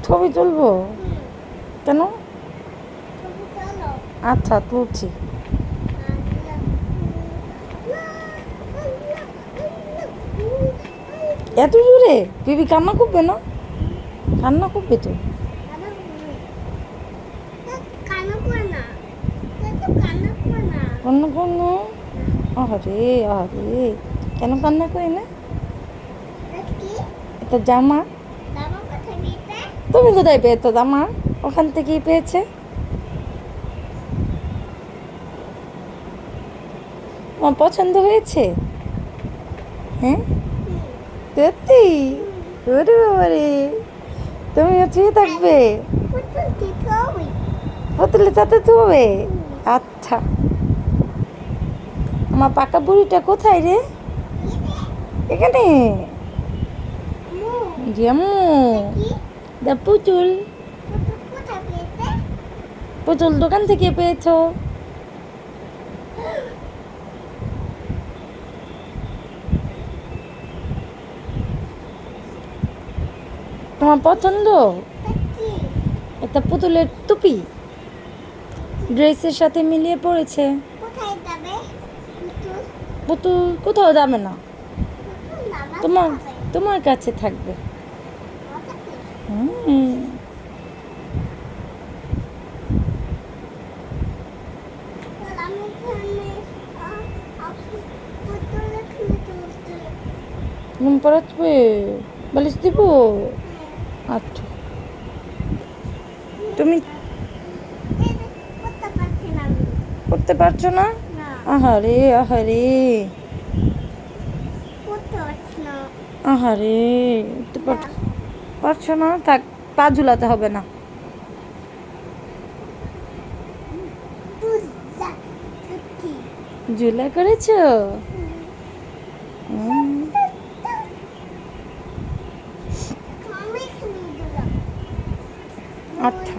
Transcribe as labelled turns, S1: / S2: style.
S1: ছবি তুলবো? কেন? আচ্ছা, তুলছি। এত জোরে বিবি কান্না করবে না? কান্না করবে তো। কান্না কর না। আরে আরে, কেন কান্না করে না? এটা জামা। তুমি কোথায় পেয়েছো জামা? ওখান থেকেই পেয়েছে। তোমার পছন্দ হয়েছে? হ্যাঁ, সত্যি? ওরে বাবারে, তুমি ছুঁয়ে থাকবে? পুতুলের সাথে ছুঁবে? আচ্ছা। আমার পাকা বুড়িটা কোথায় রে? এখানে। জামু দা পুতুল। পুতুল দোকান থেকে পেয়েছো? তোমার পছন্দ? একটা পুতুলের টুপি ড্রেসের সাথে মিলিয়ে পড়েছে। পুতুল কোথাও যাবে না, তোমার তোমার কাছে থাকবে। হুম। ঘুম পড়াচ্বে? বালিশ দিব? আচ্ছা। তুমি করতে পারছো না? আহারে আহারে আহারে, পারছো না? থাক, পা ঝুলাতে হবে না। ঝুলা করেছো? আচ্ছা।